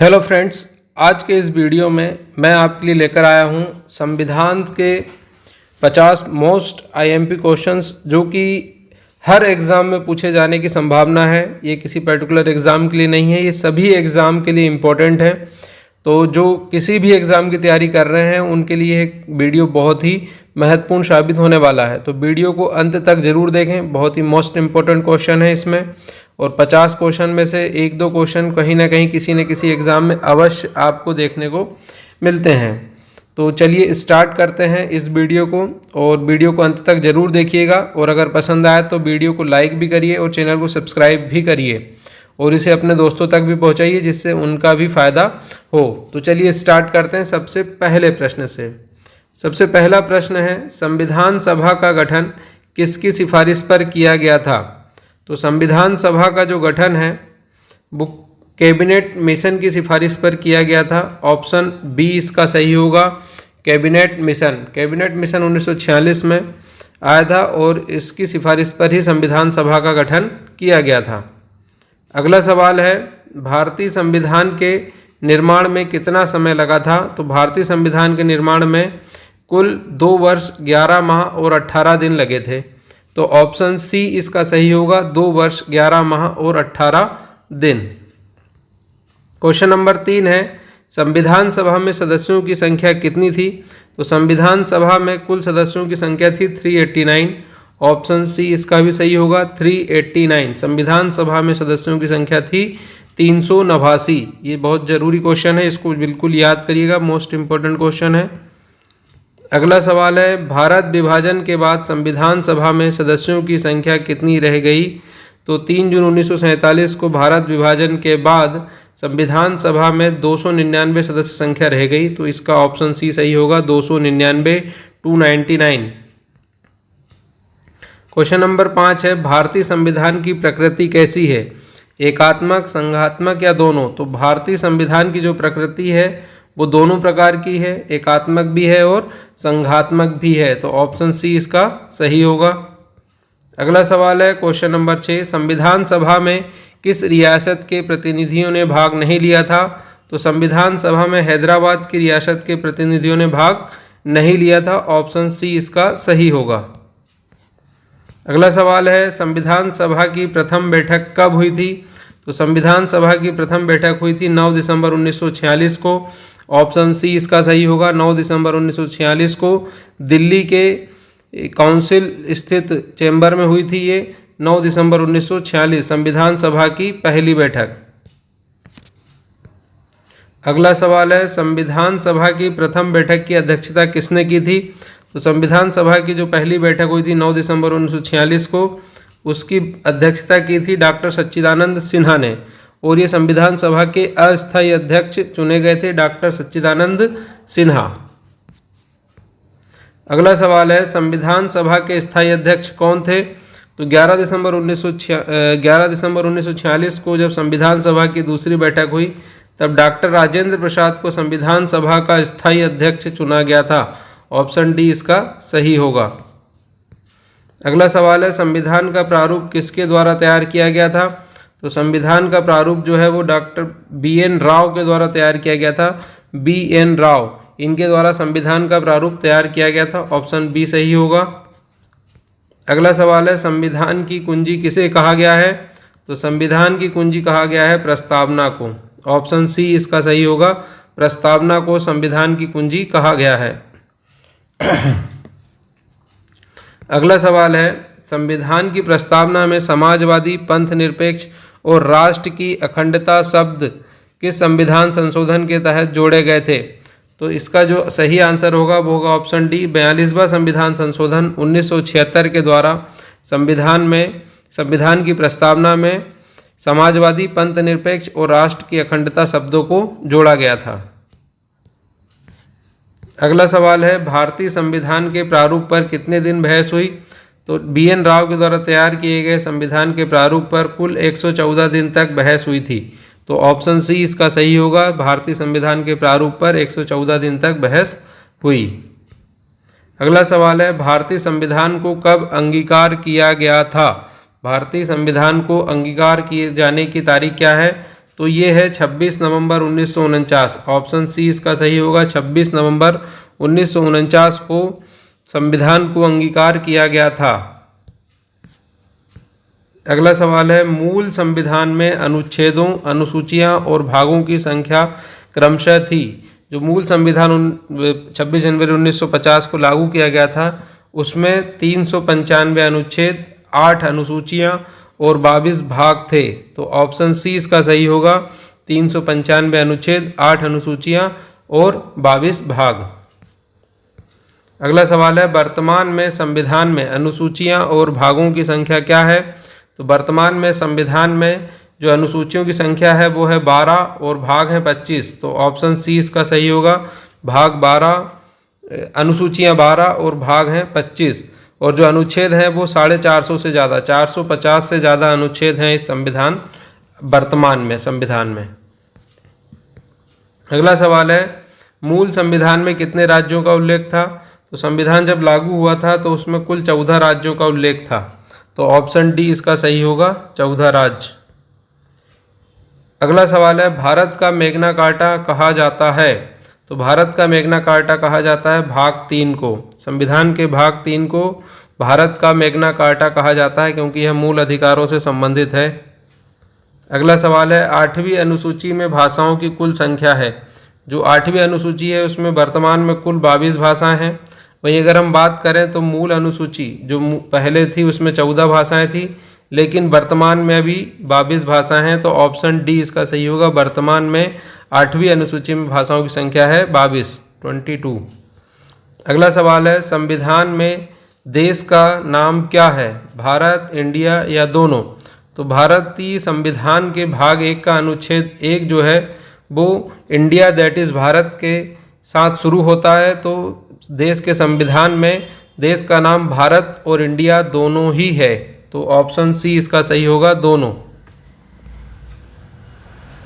Hello friends, आज के इस वीडियो में मैं आपके लिए लेकर आया हूं संविधान के 50 मोस्ट आईएमपी क्वेश्चंस जो कि हर एग्ज़ाम में पूछे जाने की संभावना है। ये किसी पर्टिकुलर एग्ज़ाम के लिए नहीं है, ये सभी एग्ज़ाम के लिए इम्पोर्टेंट है। तो जो किसी भी एग्ज़ाम की तैयारी कर रहे हैं उनके लिए एक वीडियो बहुत ही महत्वपूर्ण साबित होने वाला है। तो वीडियो को अंत तक ज़रूर देखें, बहुत ही मोस्ट इम्पोर्टेंट क्वेश्चन है इसमें। और 50 क्वेश्चन में से एक दो क्वेश्चन कहीं ना कहीं किसी न किसी एग्ज़ाम में अवश्य आपको देखने को मिलते हैं। तो चलिए स्टार्ट करते हैं इस वीडियो को, और वीडियो को अंत तक ज़रूर देखिएगा। और अगर पसंद आए तो वीडियो को लाइक भी करिए और चैनल को सब्सक्राइब भी करिए और इसे अपने दोस्तों तक भी पहुंचाइए जिससे उनका भी फ़ायदा हो। तो चलिए स्टार्ट करते हैं सबसे पहले प्रश्न से। सबसे पहला प्रश्न है, संविधान सभा का गठन किसकी सिफारिश पर किया गया था? तो संविधान सभा का जो गठन है वो कैबिनेट मिशन की सिफारिश पर किया गया था। ऑप्शन बी इसका सही होगा, कैबिनेट मिशन। कैबिनेट मिशन 1946 में आया था और इसकी सिफारिश पर ही संविधान सभा का गठन किया गया था। अगला सवाल है, भारतीय संविधान के निर्माण में कितना समय लगा था? तो भारतीय संविधान के निर्माण में कुल 2 वर्ष 11 माह और 18 दिन लगे थे। तो ऑप्शन सी इसका सही होगा, 2 वर्ष 11 माह और 18 दिन। क्वेश्चन नंबर 3 है, संविधान सभा में सदस्यों की संख्या कितनी थी? तो संविधान सभा में कुल सदस्यों की संख्या थी 389। ऑप्शन सी इसका भी सही होगा, 389। संविधान सभा में सदस्यों की संख्या थी 389। ये बहुत ज़रूरी क्वेश्चन है, इसको बिल्कुल याद करिएगा, मोस्ट इम्पोर्टेंट क्वेश्चन है। अगला सवाल है, भारत विभाजन के बाद संविधान सभा में सदस्यों की संख्या कितनी रह गई? तो 3 जून 1947 को भारत विभाजन के बाद संविधान सभा में 299 सदस्य संख्या रह गई। तो इसका ऑप्शन सी सही होगा, 299, 299। क्वेश्चन नंबर 5 है, भारतीय संविधान की प्रकृति कैसी है? एकात्मक, संघात्मक या दोनों? तो भारतीय संविधान की जो प्रकृति है वो दोनों प्रकार की है, एकात्मक भी है और संघात्मक भी है। तो ऑप्शन सी इसका सही होगा। अगला सवाल है, क्वेश्चन नंबर 6, संविधान सभा में किस रियासत के प्रतिनिधियों ने भाग नहीं लिया था? तो संविधान सभा में हैदराबाद की रियासत के प्रतिनिधियों ने भाग नहीं लिया था। ऑप्शन सी इसका सही होगा। अगला सवाल है, संविधान सभा की प्रथम बैठक कब हुई थी? तो संविधान सभा की प्रथम बैठक हुई थी 9 दिसंबर 1946 को। ऑप्शन सी इसका सही होगा, 9 दिसंबर 1946 को दिल्ली के काउंसिल स्थित चैम्बर में हुई थी। ये 9 दिसंबर 1946 संविधान सभा की पहली बैठक। अगला सवाल है, संविधान सभा की प्रथम बैठक की अध्यक्षता किसने की थी? तो संविधान सभा की जो पहली बैठक हुई थी 9 दिसंबर 1946 को, उसकी अध्यक्षता की थी डॉक्टर सच्चिदानंद सिन्हा ने। और ये संविधान सभा के अस्थायी अध्यक्ष चुने गए थे डॉक्टर सच्चिदानंद सिन्हा। अगला सवाल है, संविधान सभा के स्थायी अध्यक्ष कौन थे? तो 11 दिसंबर 1946 को जब संविधान सभा की दूसरी बैठक हुई तब डॉक्टर राजेंद्र प्रसाद को संविधान सभा का स्थायी अध्यक्ष चुना गया था। ऑप्शन डी इसका सही होगा। अगला सवाल है, संविधान का प्रारूप किसके द्वारा तैयार किया गया था? तो संविधान का प्रारूप जो है वो डॉक्टर BN राव के द्वारा तैयार किया गया था। BN राव, इनके द्वारा संविधान का प्रारूप तैयार किया गया था। ऑप्शन बी सही होगा। अगला सवाल है, संविधान की कुंजी किसे कहा गया है? तो संविधान की कुंजी कहा गया है प्रस्तावना को। ऑप्शन सी इसका सही होगा, प्रस्तावना को संविधान की कुंजी कहा गया है। अगला सवाल है, संविधान की प्रस्तावना में समाजवादी, पंथ निरपेक्ष और राष्ट्र की अखंडता शब्द किस संविधान संशोधन के तहत जोड़े गए थे? तो इसका जो सही आंसर होगा वो होगा ऑप्शन डी, 42वां संविधान संशोधन 1976 के द्वारा संविधान की प्रस्तावना में समाजवादी, पंथ निरपेक्ष और राष्ट्र की अखंडता शब्दों को जोड़ा गया था। अगला सवाल है, भारतीय संविधान के प्रारूप पर कितने दिन बहस हुई? तो BN राव के द्वारा तैयार किए गए संविधान के प्रारूप पर कुल 114 दिन तक बहस हुई थी। तो ऑप्शन सी इसका सही होगा, भारतीय संविधान के प्रारूप पर 114 दिन तक बहस हुई। अगला सवाल है, भारतीय संविधान को कब अंगीकार किया गया था? भारतीय संविधान को अंगीकार किए जाने की तारीख क्या है? तो ये है 26 नवंबर 1949। ऑप्शन सी इसका सही होगा। 26 नवंबर 1949 को संविधान को अंगीकार किया गया था। अगला सवाल है, मूल संविधान में अनुच्छेदों, अनुसूचियां और भागों की संख्या क्रमशः थी। जो मूल संविधान 26 जनवरी 1950 को लागू किया गया था उसमें 395 अनुच्छेद, 8 अनुसूचियां और 22 भाग थे। तो ऑप्शन सी इसका सही होगा। 395 अनुच्छेद, 8 अनुसूचियां और 22 भाग। अगला सवाल है, वर्तमान में संविधान में अनुसूचियां और भागों की संख्या क्या है। तो वर्तमान में संविधान में जो अनुसूचियों की संख्या है वो है 12 और भाग हैं 25। तो ऑप्शन सी इसका सही होगा। भाग 12, अनुसूचियां 12 और भाग हैं 25। और जो अनुच्छेद हैं वो 450 से ज़्यादा, 450 से ज़्यादा अनुच्छेद हैं इस संविधान वर्तमान में संविधान में। अगला सवाल है, मूल संविधान में कितने राज्यों का उल्लेख था। तो संविधान जब लागू हुआ था तो उसमें कुल 14 राज्यों का उल्लेख था। तो ऑप्शन डी इसका सही होगा, 14 राज्य। अगला सवाल है, भारत का मैग्ना कार्टा कहा जाता है। तो भारत का मैग्ना कार्टा कहा जाता है भाग 3 को। संविधान के भाग 3 को भारत का मैग्ना कार्टा कहा जाता है क्योंकि यह मूल अधिकारों से संबंधित है। अगला सवाल है, 8वीं अनुसूची में भाषाओं की कुल संख्या है। जो 8वीं अनुसूची है उसमें वर्तमान में कुल 22 भाषाएं हैं। वहीं अगर हम बात करें तो मूल अनुसूची जो पहले थी उसमें 14 भाषाएं थी, लेकिन वर्तमान में अभी 22 भाषाएं हैं। तो ऑप्शन डी इसका सही होगा। वर्तमान में 8वीं अनुसूची में भाषाओं की संख्या है 22। अगला सवाल है, संविधान में देश का नाम क्या है, भारत, इंडिया या दोनों। तो भारतीय संविधान के भाग 1 का अनुच्छेद 1 जो है वो इंडिया दैट इज़ भारत के साथ शुरू होता है। तो देश के संविधान में देश का नाम भारत और इंडिया दोनों ही है। तो ऑप्शन सी इसका सही होगा, दोनों।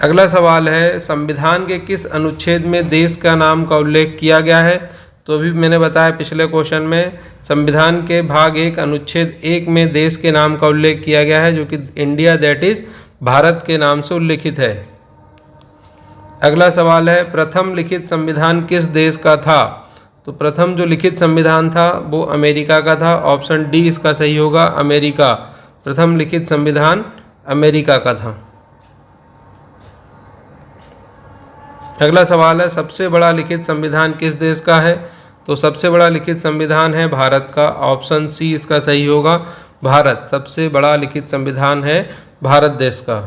अगला सवाल है, संविधान के किस अनुच्छेद में देश का नाम का उल्लेख किया गया है। तो अभी मैंने बताया पिछले क्वेश्चन में संविधान के भाग 1 अनुच्छेद 1 में देश के नाम का उल्लेख किया गया है जो कि इंडिया दैट इज भारत के नाम से उल्लिखित है। अगला सवाल है, प्रथम लिखित संविधान किस देश का था। तो प्रथम जो लिखित संविधान था वो अमेरिका का था। ऑप्शन डी इसका सही होगा, अमेरिका। प्रथम लिखित संविधान अमेरिका का था। अगला सवाल है, सबसे बड़ा लिखित संविधान किस देश का है। तो सबसे बड़ा लिखित संविधान है भारत का। ऑप्शन सी इसका सही होगा, भारत। सबसे बड़ा लिखित संविधान है भारत देश का।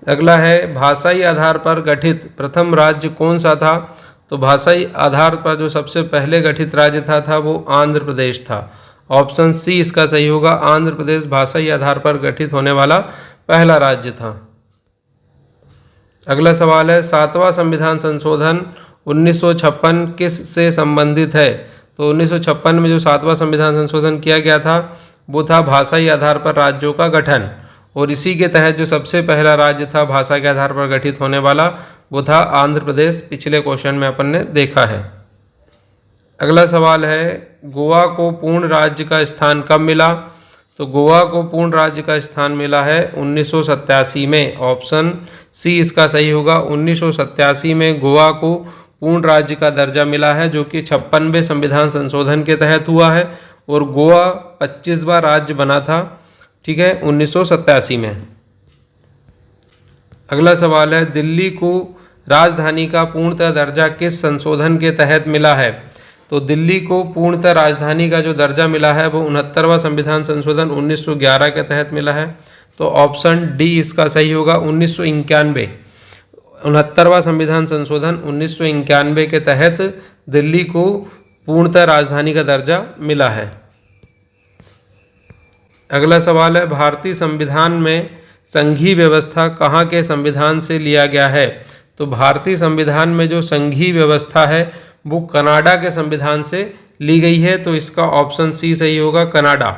अगला है, भाषाई आधार पर गठित प्रथम राज्य कौन सा था। तो भाषाई आधार पर जो सबसे पहले गठित राज्य था वो आंध्र प्रदेश था। ऑप्शन सी इसका सही होगा, आंध्र प्रदेश भाषाई आधार पर गठित होने वाला पहला राज्य था। अगला सवाल है, 7वां संविधान संशोधन 1956 किस से संबंधित है। तो 1956 में जो 7वां संविधान संशोधन किया गया था वो था भाषाई आधार पर राज्यों का गठन, और इसी के तहत जो सबसे पहला राज्य था भाषा के आधार पर गठित होने वाला वो था आंध्र प्रदेश। पिछले क्वेश्चन में अपन ने देखा है। अगला सवाल है, गोवा को पूर्ण राज्य का स्थान कब मिला। तो गोवा को पूर्ण राज्य का स्थान मिला है 1987 में। ऑप्शन सी इसका सही होगा, 1987 में गोवा को पूर्ण राज्य का दर्जा मिला है जो कि 56वें संविधान संशोधन के तहत हुआ है, और गोवा 25वां राज्य बना था, ठीक है, 1987 में। अगला सवाल है, दिल्ली को राजधानी का पूर्णतः दर्जा किस संशोधन के तहत मिला है। तो दिल्ली को पूर्णतः राजधानी का जो दर्जा मिला है वो 69वां संविधान संशोधन 1911 के तहत मिला है। तो ऑप्शन डी इसका सही होगा, 1991। 69वां संविधान संशोधन 1991 के तहत दिल्ली को पूर्णतः राजधानी का दर्जा मिला है। अगला सवाल है, भारतीय संविधान में संघीय व्यवस्था कहाँ के संविधान से लिया गया है। तो भारतीय संविधान में जो संघीय व्यवस्था है वो कनाडा के संविधान से ली गई है। तो इसका ऑप्शन सी सही होगा, कनाडा।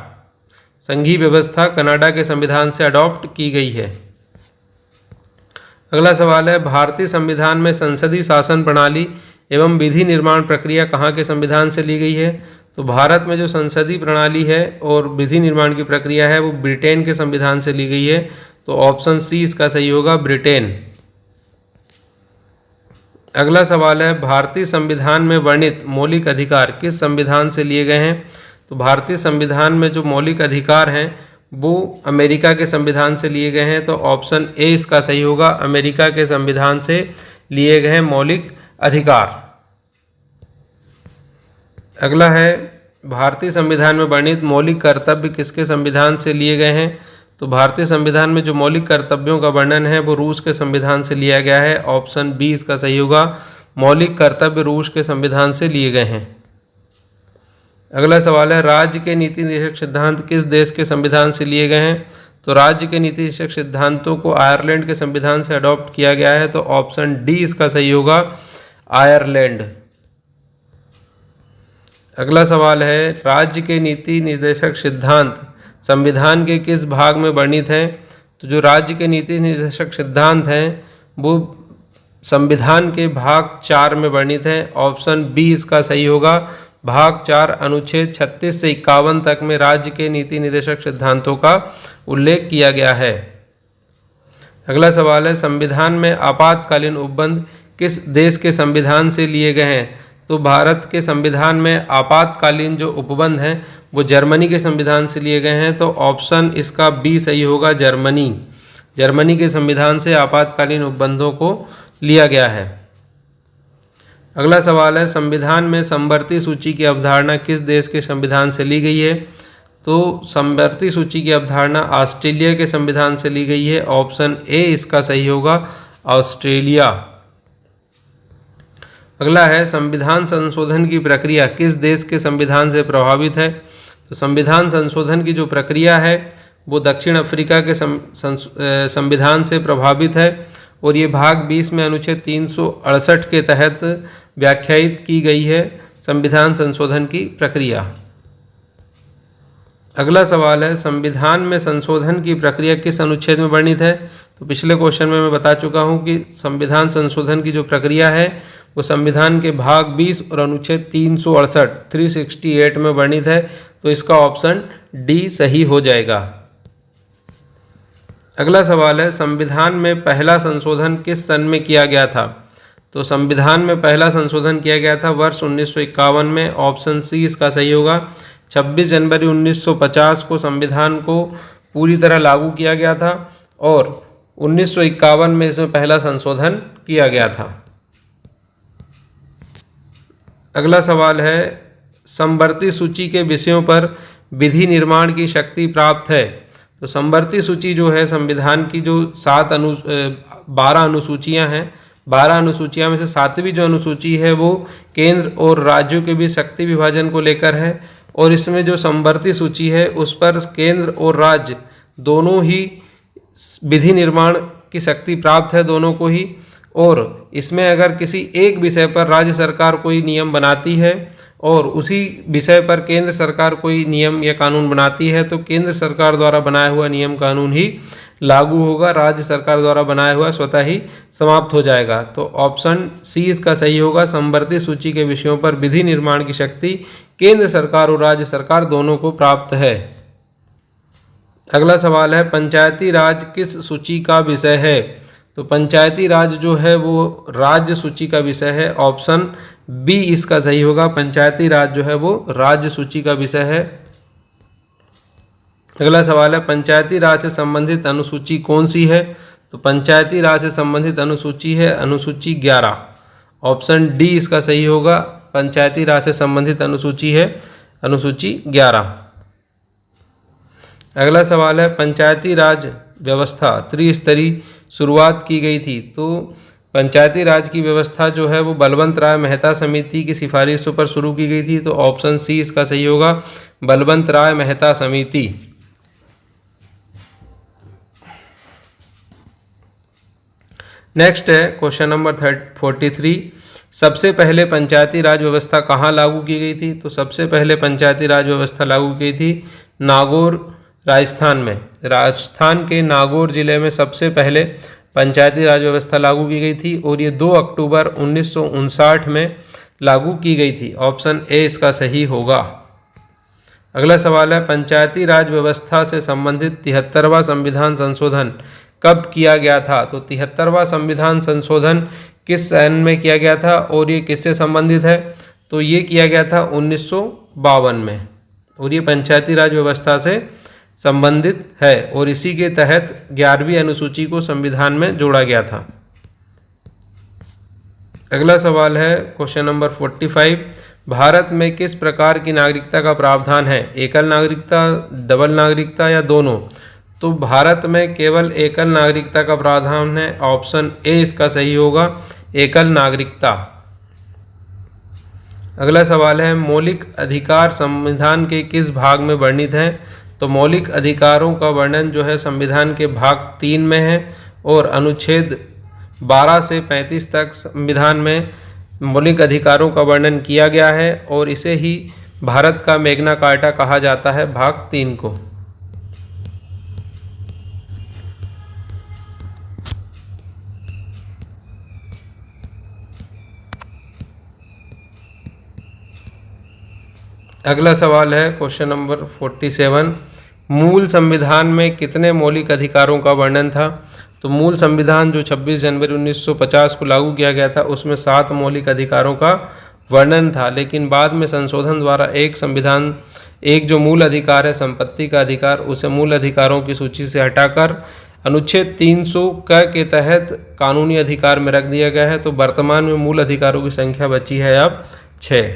संघीय व्यवस्था कनाडा के संविधान से अडॉप्ट की गई है। अगला सवाल है, भारतीय संविधान में संसदीय शासन प्रणाली एवं विधि निर्माण प्रक्रिया कहाँ के संविधान से ली गई है। तो भारत में जो संसदीय प्रणाली है और विधि निर्माण की प्रक्रिया है वो ब्रिटेन के संविधान से ली गई है। तो ऑप्शन सी इसका सही होगा, ब्रिटेन। अगला सवाल है, भारतीय संविधान में वर्णित मौलिक अधिकार किस संविधान से लिए गए हैं? तो भारतीय संविधान में जो मौलिक अधिकार हैं वो अमेरिका के संविधान से लिए गए हैं, तो ऑप्शन ए इसका सही होगा, अमेरिका के संविधान से लिए गए मौलिक अधिकार। अगला है, भारतीय संविधान में वर्णित मौलिक कर्तव्य किसके संविधान से लिए गए हैं? तो भारतीय संविधान में जो मौलिक कर्तव्यों का वर्णन है वो रूस के संविधान से लिया गया है, ऑप्शन बी इसका सही होगा, मौलिक कर्तव्य रूस के संविधान से लिए गए हैं। अगला सवाल है, राज्य के नीति निर्देशक सिद्धांत किस देश के संविधान से लिए गए हैं? तो राज्य के नीति निर्देशक सिद्धांतों को आयरलैंड के संविधान से अडॉप्ट किया गया है, तो ऑप्शन डी इसका सही होगा, आयरलैंड। अगला सवाल है, राज्य के नीति निर्देशक सिद्धांत संविधान के किस भाग में वर्णित हैं? तो जो राज्य के नीति निर्देशक सिद्धांत हैं वो संविधान के भाग 4 में वर्णित हैं, ऑप्शन बी इसका सही होगा, भाग 4 अनुच्छेद 36 से 51 तक में राज्य के नीति निर्देशक सिद्धांतों का उल्लेख किया गया है। अगला सवाल है, संविधान में आपातकालीन उपबंध किस देश के संविधान से लिए गए हैं? तो भारत के संविधान में आपातकालीन जो उपबंध हैं वो जर्मनी के संविधान से लिए गए हैं, तो ऑप्शन इसका बी सही होगा, जर्मनी। जर्मनी के संविधान से आपातकालीन उपबंधों को लिया गया है। अगला सवाल है, संविधान में समवर्ती सूची की अवधारणा किस देश के संविधान से ली गई है? तो समवर्ती सूची की अवधारणा ऑस्ट्रेलिया के संविधान से ली गई है, ऑप्शन ए इसका सही होगा, ऑस्ट्रेलिया। अगला है, संविधान संशोधन की प्रक्रिया किस देश के संविधान से प्रभावित है? तो संविधान संशोधन की जो प्रक्रिया है वो दक्षिण अफ्रीका के संविधान से प्रभावित है और ये भाग 20 में अनुच्छेद 368 के तहत व्याख्यायित की गई है संविधान संशोधन की प्रक्रिया। अगला सवाल है, संविधान में संशोधन की प्रक्रिया किस अनुच्छेद में वर्णित है? तो पिछले क्वेश्चन में मैं बता चुका हूं कि संविधान संशोधन की जो प्रक्रिया है वो संविधान के भाग 20 और अनुच्छेद 368 में वर्णित है, तो इसका ऑप्शन डी सही हो जाएगा। अगला सवाल है, संविधान में पहला संशोधन किस सन में किया गया था? तो संविधान में पहला संशोधन किया गया था वर्ष 1951 में, ऑप्शन सी इसका सही होगा। 26 जनवरी 1950 को संविधान को पूरी तरह लागू किया गया था और 1951 में इसमें पहला संशोधन किया गया था। अगला सवाल है, समवर्ती सूची के विषयों पर विधि निर्माण की शक्ति प्राप्त है। तो समवर्ती सूची जो है संविधान की जो 12 अनुसूचियां हैं, 12 अनुसूचियां में से 7वीं जो अनुसूची है वो केंद्र और राज्यों के बीच शक्ति विभाजन को लेकर है और इसमें जो समवर्ती सूची है उस पर केंद्र और राज्य दोनों ही विधि निर्माण की शक्ति प्राप्त है, दोनों को ही। और इसमें अगर किसी एक विषय पर राज्य सरकार कोई नियम बनाती है और उसी विषय पर केंद्र सरकार कोई नियम या कानून बनाती है तो केंद्र सरकार द्वारा बनाया हुआ नियम कानून ही लागू होगा, राज्य सरकार द्वारा बनाया हुआ स्वतः ही समाप्त हो जाएगा। तो ऑप्शन सी इसका सही होगा, समवर्ती सूची के विषयों पर विधि निर्माण की शक्ति केंद्र सरकार और राज्य सरकार दोनों को प्राप्त है। अगला सवाल है, पंचायती राज किस सूची का विषय है? तो पंचायती राज जो है वो राज्य सूची का विषय है, ऑप्शन बी इसका सही होगा, पंचायती राज जो है वो राज्य सूची का विषय है। अगला सवाल है, पंचायती राज से संबंधित अनुसूची कौन सी है? तो पंचायती राज से संबंधित अनुसूची है अनुसूची 11, ऑप्शन डी इसका सही होगा, पंचायती राज से संबंधित अनुसूची है अनुसूची 11। अगला सवाल है, पंचायती राज व्यवस्था त्रिस्तरीय शुरुआत की गई थी। तो पंचायती राज की व्यवस्था जो है वो बलवंत राय मेहता समिति की सिफारिशों पर शुरू की गई थी, तो ऑप्शन सी इसका सही होगा, बलवंत राय मेहता समिति। नेक्स्ट है क्वेश्चन नंबर 43, सबसे पहले पंचायती राज व्यवस्था कहाँ लागू की गई थी? तो सबसे पहले पंचायती राज व्यवस्था लागू की गई थी नागौर, राजस्थान में। राजस्थान के नागौर जिले में सबसे पहले पंचायती राज व्यवस्था लागू की गई थी और ये 2 अक्टूबर 1959 में लागू की गई थी, ऑप्शन ए इसका सही होगा। अगला सवाल है, पंचायती राज व्यवस्था से संबंधित 73वां संविधान संशोधन कब किया गया था? तो 73वां संविधान संशोधन किस सन में किया गया था और ये किससे संबंधित है? तो ये किया गया था 1952 में, और ये पंचायती राज व्यवस्था से संबंधित है और इसी के तहत 11वीं अनुसूची को संविधान में जोड़ा गया था। अगला सवाल है क्वेश्चन नंबर 45, भारत में किस प्रकार की नागरिकता का प्रावधान है? एकल नागरिकता, डबल नागरिकता या दोनों? तो भारत में केवल एकल नागरिकता का प्रावधान है। ऑप्शन ए इसका सही होगा, एकल नागरिकता। अगला सवाल है, मौलिक अधिकार संविधान के किस भाग में वर्णित हैं? तो मौलिक अधिकारों का वर्णन जो है संविधान के भाग 3 में है और अनुच्छेद 12 से 35 तक संविधान में मौलिक अधिकारों का वर्णन किया गया है और इसे ही भारत का मैग्ना कार्टा कहा जाता है, भाग 3 को। अगला सवाल है क्वेश्चन नंबर 47, मूल संविधान में कितने मौलिक अधिकारों का वर्णन था? तो मूल संविधान जो 26 जनवरी 1950 को लागू किया गया था उसमें 7 मौलिक अधिकारों का वर्णन था, लेकिन बाद में संशोधन द्वारा एक जो मूल अधिकार है संपत्ति का अधिकार, उसे मूल अधिकारों की सूची से हटाकर अनुच्छेद 300 के तहत कानूनी अधिकार में रख दिया गया है। तो वर्तमान में मूल अधिकारों की संख्या बची है अब 6।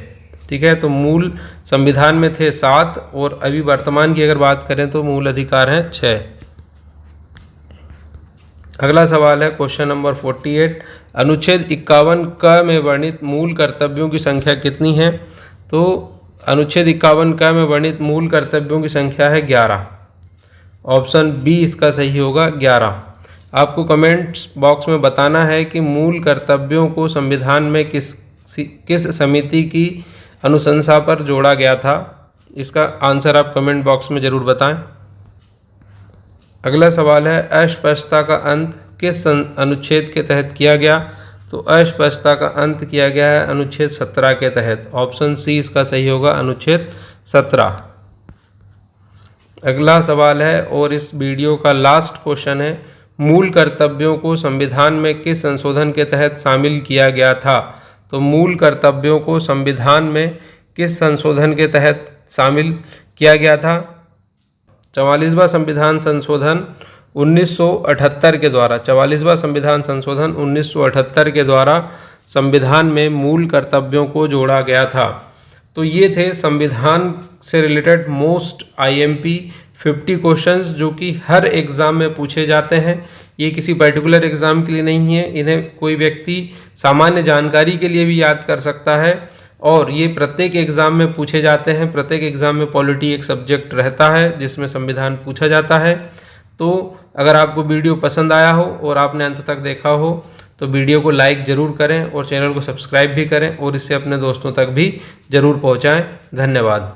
ठीक है, तो मूल संविधान में थे 7 और अभी वर्तमान की अगर बात करें तो मूल अधिकार हैं 6। अगला सवाल है क्वेश्चन नंबर 48, अनुच्छेद 51 क में वर्णित मूल कर्तव्यों की संख्या कितनी है? तो अनुच्छेद 51 क में वर्णित मूल कर्तव्यों की संख्या है 11। ऑप्शन बी इसका सही होगा, 11। आपको कमेंट्स बॉक्स में बताना है कि मूल कर्तव्यों को संविधान में किस समिति की अनुशंसा पर जोड़ा गया था। इसका आंसर आप कमेंट बॉक्स में ज़रूर बताएं। अगला सवाल है, अस्पृश्यता का अंत किस अनुच्छेद के तहत किया गया? तो अस्पृश्यता का अंत किया गया है अनुच्छेद 17 के तहत। ऑप्शन सी इसका सही होगा, अनुच्छेद 17। अगला सवाल है और इस वीडियो का लास्ट क्वेश्चन है, मूल कर्तव्यों को संविधान में किस संशोधन के तहत शामिल किया गया था? तो मूल कर्तव्यों को संविधान में किस संशोधन के तहत शामिल किया गया था? 44वां संविधान संशोधन 1978 के द्वारा, 44वां संविधान संशोधन 1978 के द्वारा संविधान में मूल कर्तव्यों को जोड़ा गया था। तो ये थे संविधान से रिलेटेड मोस्ट IMP 50 क्वेश्चंस जो कि हर एग्ज़ाम में पूछे जाते हैं। ये किसी पर्टिकुलर एग्ज़ाम के लिए नहीं है, इन्हें कोई व्यक्ति सामान्य जानकारी के लिए भी याद कर सकता है और ये प्रत्येक एग्ज़ाम में पूछे जाते हैं। प्रत्येक एग्ज़ाम में पॉलिटी एक सब्जेक्ट रहता है जिसमें संविधान पूछा जाता है। तो अगर आपको वीडियो पसंद आया हो और आपने अंत तक देखा हो तो वीडियो को लाइक ज़रूर करें और चैनल को सब्सक्राइब भी करें और इसे अपने दोस्तों तक भी ज़रूर पहुँचाएँ। धन्यवाद।